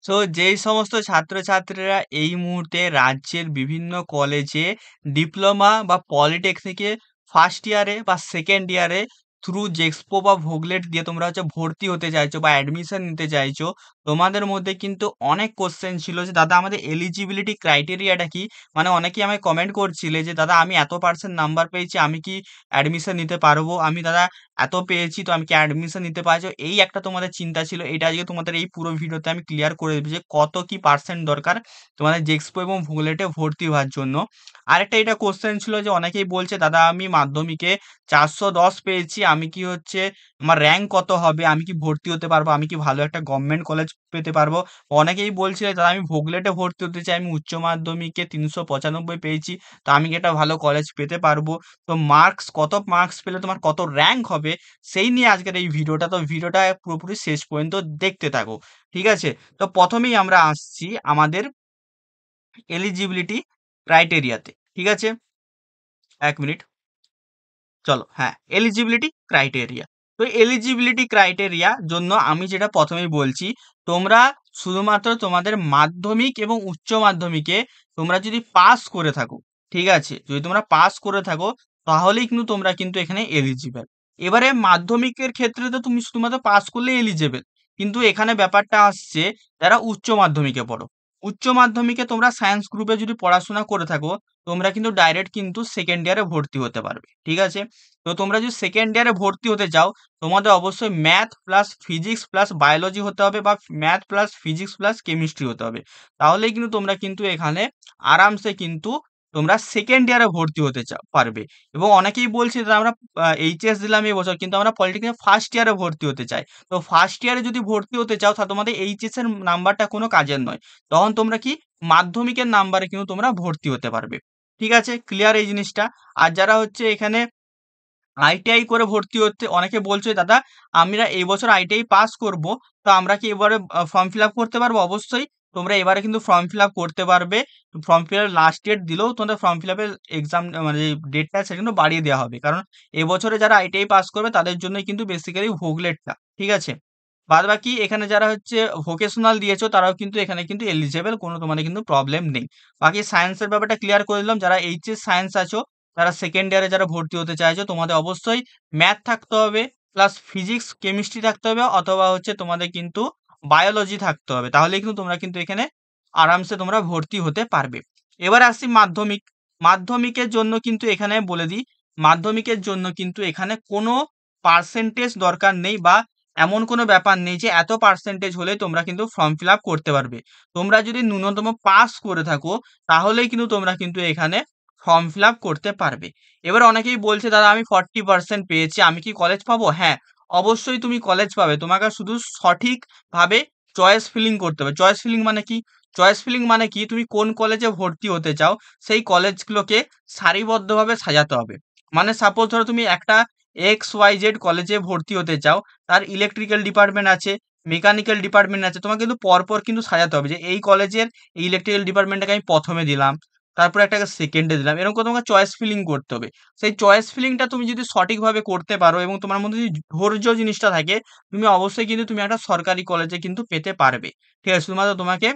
So যেই সমস্ত ছাত্রছাত্রীরা এই মুহূর্তে রাজ্যের বিভিন্ন কলেজে ডিপ্লোমা বা পলিটেকনিকে ফার্স্ট ইয়ারে বা সেকেন্ড ইয়ারে থ্রু জেক্সপো বা ভোগলেট দিয়ে তোমরা হচ্ছে ভর্তি হতে চাইছো বা অ্যাডমিশন নিতে চাইছো, তোমাদের মধ্যে কিন্তু অনেক কোশ্চেন ছিল যে দাদা আমাদের এলিজিবিলিটি ক্রাইটেরিয়াটা কি। মানে অনেকেই আমায় কমেন্ট করছিলে যে দাদা আমি এত পার্সেন্ট নাম্বার পেয়েছি, আমি কি অ্যাডমিশন নিতে পারবো, আমি দাদা এত পেয়েছি তো আমি কি অ্যাডমিশন নিতে পারছো। এই একটা তোমাদের চিন্তা ছিল, এটা আজকে তোমাদের এই পুরো ভিডিওতে আমি ক্লিয়ার করে দেবো যে কত কি পার্সেন্ট দরকার তোমাদের জেক্সপো এবং ভুগলেটে ভর্তি হওয়ার জন্য। আরেকটা এটা কোশ্চেন ছিল যে অনেকেই বলছে দাদা আমি মাধ্যমিকে 410 পেয়েছি, আমি কি হচ্ছে আমার র্যাঙ্ক কত হবে, আমি কি ভর্তি হতে পারবো, আমি কি ভালো একটা গভর্নমেন্ট কলেজ পেতে পারবো। অনেকেই বলছিলে দাদা আমি ভোগলেটে ভর্তি হতে চাই, আমি উচ্চ মাধ্যমিকে 395 পেয়েছি, তো আমি কি একটা ভালো কলেজ পেতে পারবো। তো মার্কস কত মার্কস পেলে তোমার কত র্যাঙ্ক হবে, সেই নিয়ে আজকের এই ভিডিওটা। তো ভিডিওটা পুরোপুরি শেষ পর্যন্ত দেখতে থাকো, ঠিক আছে। তো প্রথমেই আমরা আসছি আমাদের এলিজিবিলিটি ক্রাইটেরিয়াতে, ঠিক আছে। এক মিনিট, চলো, হ্যাঁ, এলিজিবিলিটি ক্রাইটেরিয়া। তো এলিজিবিলিটি ক্রাইটেরিয়া জন্য আমি যেটা প্রথমেই বলছি, তোমরা শুধুমাত্র তোমাদের মাধ্যমিক এবং উচ্চ মাধ্যমিকে তোমরা যদি পাস করে থাকো, ঠিক আছে, যদি তোমরা পাস করে থাকো তাহলেই কিন্তু তোমরা কিন্তু এখানে এলিজিবল। এবারে মাধ্যমিকের ক্ষেত্রে তো তুমি শুধুমাত্র পাস করলেই এলিজিবল, কিন্তু এখানে ব্যাপারটা আসছে যারা উচ্চ মাধ্যমিকে পড়ো, উচ্চ মাধ্যমিকে তোমরা সায়েন্স গ্রুপে যদি পড়াশোনা করে থাকো তোমরা কিন্তু ডাইরেক্ট কিন্তু সেকেন্ড ইয়ারে ভর্তি হতে পারবে, ঠিক আছে। তো তোমরা যদি সেকেন্ড ইয়ারে ভর্তি হতে চাও তোমাদের অবশ্যই math plus physics plus biology হতে হবে বা math plus physics plus chemistry হতে হবে, তাহলেই কিন্তু তোমরা কিন্তু এখানে আরামসে কিন্তু তোমরা সেকেন্ড ইয়ারে ভর্তি হতে পারবে। এবং অনেকেই বলছে যে আমরা এইচএস দিলাম এই বছর কিন্তু আমরা পলিটেকনিক ফার্স্ট ইয়ারে ভর্তি হতে চাই। তো ফার্স্ট ইয়ারে যদি ভর্তি হতে চাও তাহলে তোমাদের এইচএস এর নাম্বারটা কোনো কাজের নয়, তখন তোমরা কি মাধ্যমিকের নাম্বারে কিন্তু তোমরা ভর্তি হতে পারবে, ঠিক আছে। ক্লিয়ার এই জিনিসটা। আর যারা হচ্ছে এখানে আইটিআই করে ভর্তি হতে অনেকে বলছে দাদা আমরা এই বছর আইটিআই পাস করব, তো আমরা কি এবারে ফর্ম ফিল আপ করতে পারবো। অবশ্যই তোমরা এবারে কিন্তু ফর্ম ফিল আপ করতে পারবে। Form fill up last date দিলেও তোমাদের ফর্ম ফিল আপের এক্সাম মানে ডেটটা সেটা কিন্তু বাড়িয়ে দেওয়া হবে, কারণ এবছরে যারা আইটিআই পাস করবে তাদের জন্যই কিন্তু বেসিক্যালি ভোগলেটটা, ঠিক আছে। বাদ বাকি এখানে যারা হচ্ছে ভোকেশনাল দিয়েছো তারাও কিন্তু এখানে কিন্তু এলিজেবল, কোনো তোমাদের কিন্তু প্রবলেম নেই। বাকি সায়েন্সের ব্যাপারটা ক্লিয়ার করে দিলাম, যারা এইচএস সায়েন্স আছো তারা সেকেন্ড ইয়ারে যারা ভর্তি হতে চাইছো তোমাদের অবশ্যই ম্যাথ থাকতে হবে প্লাস ফিজিক্স কেমিস্ট্রি থাকতে হবে, অথবা হচ্ছে তোমাদের কিন্তু বায়োলজি থাকতে হবে, তাহলে কিন্তু তোমরা কিন্তু এখানে আরামসে তোমরা ভর্তি হতে পারবে। এবার আসছি মাধ্যমিক। মাধ্যমিকের জন্য কিন্তু এখানে বলে দিই, মাধ্যমিকের জন্য কিন্তু এখানে কোনো পার্সেন্টেজ দরকার নেই বা এমন কোনো ব্যাপার নেই যে এত পার্সেন্টেজ হলে তোমরা কিন্তু ফর্ম ফিল আপ করতে পারবে। তোমরা যদি ন্যূনতম পাস করে থাকো তাহলেই কিন্তু তোমরা কিন্তু এখানে ফর্ম ফিল আপ করতে পারবে। এবার অনেকেই বলছে দাদা আমি 40% পেয়েছি, আমি কি কলেজ পাবো। হ্যাঁ, অবশ্যই তুমি কলেজ পাবে, তোমাকে শুধু সঠিকভাবে চয়েস ফিলিং করতে হবে। চয়েস ফিলিং মানে কি, চয়েস ফিলিং মানে কি তুমি কোন কলেজে ভর্তি হতে চাও সেই কলেজগুলোকে সারিবদ্ধভাবে সাজাতে হবে। মানে সাপোজ ধরো তুমি একটা XYZ কলেজে ভর্তি হতে চাও, তার ইলেকট্রিক্যাল ডিপার্টমেন্ট আছে, মেকানিক্যাল ডিপার্টমেন্ট আছে, তোমাকে কিন্তু পরপর কিন্তু সাজাতে হবে যে এই কলেজের এই ইলেকট্রিক্যাল ডিপার্টমেন্টটাকে আমি প্রথমে দিলাম, তারপরে একটাকে সেকেন্ডে দিলাম, এরকম করে তোমাকে চয়েস ফিলিং করতে হবে। সেই চয়েস ফিলিংটা তুমি যদি সঠিকভাবে করতে পারো এবং তোমার মধ্যে যদি ধৈর্য জিনিসটা থাকে, তুমি অবশ্যই কিন্তু তুমি একটা সরকারি কলেজে কিন্তু পেতে পারবে, ঠিক আছে। শুধুমাত্র তোমাকে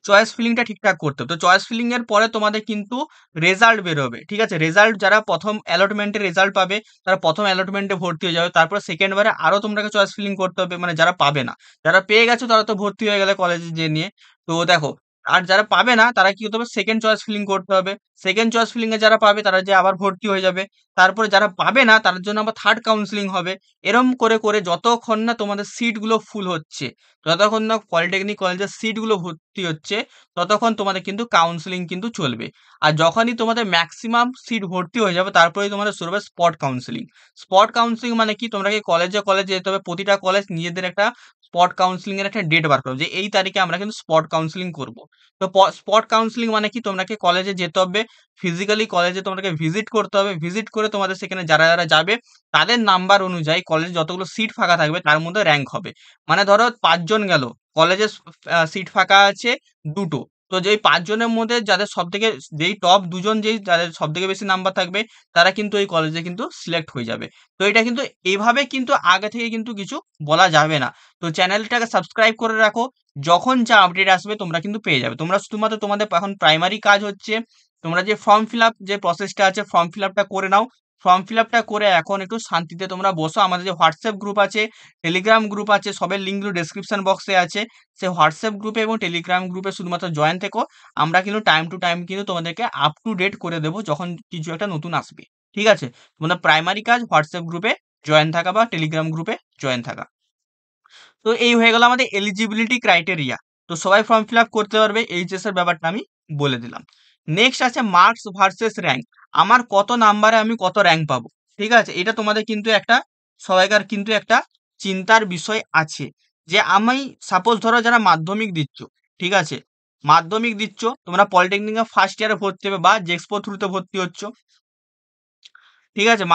চয়েস ফিলিংটা ঠিকঠাক করতে হবে। তো চয়েস ফিলিং এর পরে তোমাদের কিন্তু রেজাল্ট বেরোবে, ঠিক আছে। রেজাল্ট যারা প্রথম অ্যালটমেন্টে রেজাল্ট পাবে তারা প্রথম অ্যালটমেন্টে ভর্তি হয়ে যাবে, তারপর সেকেন্ড বারে আরো তোমাকে চয়েস ফিলিং করতে হবে। মানে যারা পাবে না, যারা পেয়ে গেছো তারা তো ভর্তি হয়ে গেলে কলেজে যে নিয়ে। তো দেখো, আর যারা পাবে না তারা কি করতে হবে, সেকেন্ড চয়েস ফিলিং করতে হবে। সেকেন্ড চয়েস ফিলিং এ যারা পাবে তারা যে আবার ভর্তি হয়ে যাবে। তারপরে যারা পাবে না তার জন্য আবার থার্ড কাউন্সিলিং হবে। এরম করে করে যতক্ষণ না তোমাদের সিট গুলো ফুল হচ্ছে, যতক্ষণ না পলিটেকনিক কলেজের সিট গুলো ভর্তি হচ্ছে, ততক্ষণ তোমাদের কিন্তু কাউন্সেলিং কিন্তু চলবে। আর যখনই তোমাদের ম্যাক্সিমাম সিট ভর্তি হয়ে যাবে তারপরেই তোমাদের শুরু হবে স্পট কাউন্সেলিং। স্পট কাউন্সেলিং মানে কি, তোমরা কি কলেজে কলেজে যেতে হবে, প্রতিটা কলেজ নিজেদের একটা স্পট কাউন্সেলিং এর একটা ডেট বার করবে যে এই তারিখে আমরা কিন্তু স্পট কাউন্সেলিং করব। তো স্পট কাউন্সেলিং মানে কি, তোমরাকে কলেজে যেতে হবে, ফিজিক্যালি কলেজে তোমাকে ভিজিট করতে হবে, ভিজিট করে তোমাদের সেখানে যারা যারা যাবে তাদের নাম্বার অনুযায়ী কলেজে যতগুলো সিট ফাঁকা থাকবে তার মধ্যে র্যাঙ্ক হবে। মানে ধরো 5 জন গেল, কলেজে সিট ফাঁকা আছে 2টো, তো যেই ৫ জনের মধ্যে যাদের সবথেকে যেই টপ ২ জন যাদের সবথেকে বেশি নাম্বার থাকবে তারা কিন্তু এই কলেজে কিন্তু সিলেক্ট হয়ে যাবে। তো এটা কিন্তু এভাবে কিন্তু আগে থেকে কিন্তু কিছু বলা যাবে না। তো চ্যানেলটাকে সাবস্ক্রাইব করে রাখো। যখন যা আপডেট আসবে তোমরা কিন্তু পেয়ে যাবে। তোমরা শুধুমাত্র তোমাদের এখন প্রাইমারি কাজ হচ্ছে তোমরা যে ফর্ম ফিল আপ যে প্রসেসটা আছে ফর্ম ফিল আপটা করে নাও। ফর্ম ফিল আপটা করে এখন একটু শান্তিতে তোমরা বসো। আমাদের যে হোয়াটসঅ্যাপ গ্রুপ আছে, টেলিগ্রাম গ্রুপ আছে, সবের লিঙ্কগুলো ডেসক্রিপশন বক্সে আছে। সেই হোয়াটসঅ্যাপ গ্রুপে এবং টেলিগ্রাম গ্রুপে শুধুমাত্র জয়েন থেকো। আমরা কিন্তু টাইম টু টাইম কিন্তু তোমাদেরকে আপ টু ডেট করে দেবো যখন কিছু একটা নতুন আসবে। ঠিক আছে? তোমাদের প্রাইমারি কাজ হোয়াটসঅ্যাপ গ্রুপে জয়েন থাকা বা টেলিগ্রাম গ্রুপে জয়েন থাকা। তো এই হয়ে গেল আমাদের এলিজিবিলিটি ক্রাইটেরিয়া। তো সবাই ফর্ম ফিল আপ করতে পারবে, এইচএস এর ব্যাপারটা আমি বলে দিলাম। নেক্সট আছে মার্কস ভার্সেস র‍্যাংক। আমার কত নাম্বারে আমি কত র‍্যাংক পাবো। ঠিক আছে? এটা তোমাদের কিন্তু একটা সবাইকার কিন্তু একটা চিন্তার বিষয় আছে। যে আমি সাপোজ ধরো যারা মাধ্যমিক দিচ্ছ, ঠিক আছে? মাধ্যমিক দিচ্ছ, তোমরা পলিটেকনিকে ফার্স্ট ইয়ারে ভর্তি হবে বা জেক্সপো থ্রুতে ভর্তি হচ্ছ। ঠিক আছে?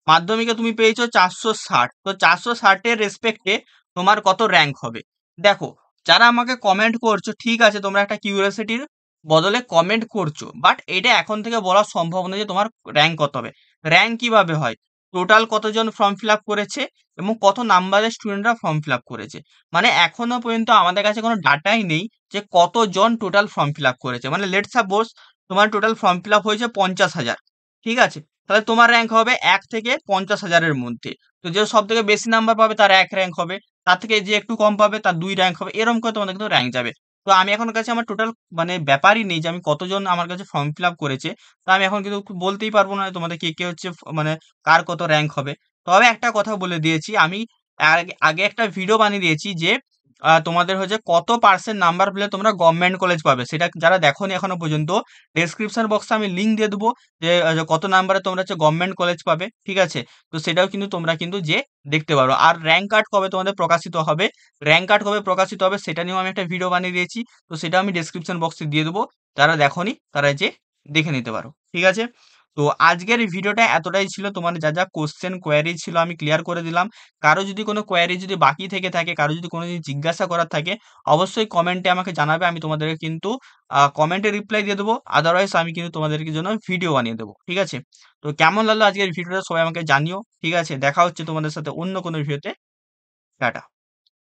মাধ্যমিকে তুমি পেয়েছো 460। তো 460 এর রেসপেক্টে তোমার কত র‍্যাংক হবে? দেখো, যারা আমাকে কমেন্ট করছো ঠিক আছে তোমরা একটা কিউরিওসিটির বদলে কমেন্ট করছো। বাট এটা এখন থেকে বলা সম্ভব নয় যে তোমার র‍্যাংক কত হবে। র‍্যাংক কিভাবে হয়? টোটাল কতজন ফর্ম ফিল আপ করেছে এবং কত নাম্বারের স্টুডেন্টরা ফর্ম ফিল আপ করেছে। মানে এখনো পর্যন্ত আমাদের কাছে কোনো ডাটাই নেই যে কতজন টোটাল ফর্ম ফিল আপ করেছে। মানে লেটস সাপোজ তোমার টোটাল ফর্ম ফিল আপ হয়েছে ৫০,০০০। ঠিক আছে? তাহলে তোমার র‍্যাংক হবে ১ থেকে ৫০,০০০ এর মধ্যে। তো যে সবথেকে বেশি নাম্বার পাবে তার ১ র‍্যাংক হবে। তার থেকে যে একটু কম পাবে তার ২ র‍্যাংক হবে। এরকম করে তোমাদের কিন্তু র‍্যাংক যাবে। তো আমি এখন কাছে আমার টোটাল মানে ব্যাপারই নেই যে আমি কতজন আমার কাছে ফর্ম ফিল আপ করেছে। তো আমি এখন কিন্তু বলতেই পারব না তোমাদের কে হচ্ছে মানে কার কত র‍্যাংক হবে। তবে একটা কথা বলে দিয়েছি আমি আগে একটা ভিডিও বানিয়ে দিয়েছি যে তোমাদের হচ্ছে কত পার্সেন্ট নাম্বার পেলে তোমরা গভর্নমেন্ট কলেজ পাবে। সেটা যারা দেখোনি এখনো পর্যন্ত ডেসক্রিপশন বক্সে আমি লিঙ্ক দিয়ে দেবো যে কত নাম্বারে তোমরা হচ্ছে গভর্নমেন্ট কলেজ পাবে। ঠিক আছে? তো সেটাও কিন্তু তোমরা কিন্তু যেয়ে দেখতে পারো। আর র‍্যাংক কার্ড কবে তোমাদের প্রকাশিত হবে, র‍্যাংক কার্ড কবে প্রকাশিত হবে সেটা নিয়েও আমি একটা ভিডিও বানিয়ে দিয়েছি। তো সেটাও আমি ডেসক্রিপশন বক্সে দিয়ে দেবো। যারা দেখোনি তারা যেয়ে দেখে নিতে পারো। ঠিক আছে? তো আজকের এই ভিডিওটা এতটাই ছিল। তোমাদের যা কোয়েশ্চেন কোয়েরি ছিল আমি ক্লিয়ার করে দিলাম। কারো যদি কোনো কোয়েরি যদি বাকি থেকে থাকে, কারো যদি কোনো জিনিস জিজ্ঞাসা করার থাকে অবশ্যই কমেন্টে আমাকে জানাবে। আমি তোমাদেরকে কিন্তু কমেন্টে রিপ্লাই দিয়ে দেবো। আদারওয়াইজ আমি কিন্তু তোমাদেরকে জন্য ভিডিও বানিয়ে দেবো। ঠিক আছে? তো কেমন লাগলো আজকের ভিডিওটা সবাই আমাকে জানিও। ঠিক আছে? দেখা হচ্ছে তোমাদের সাথে অন্য কোনো ভিডিওতে। টাটা।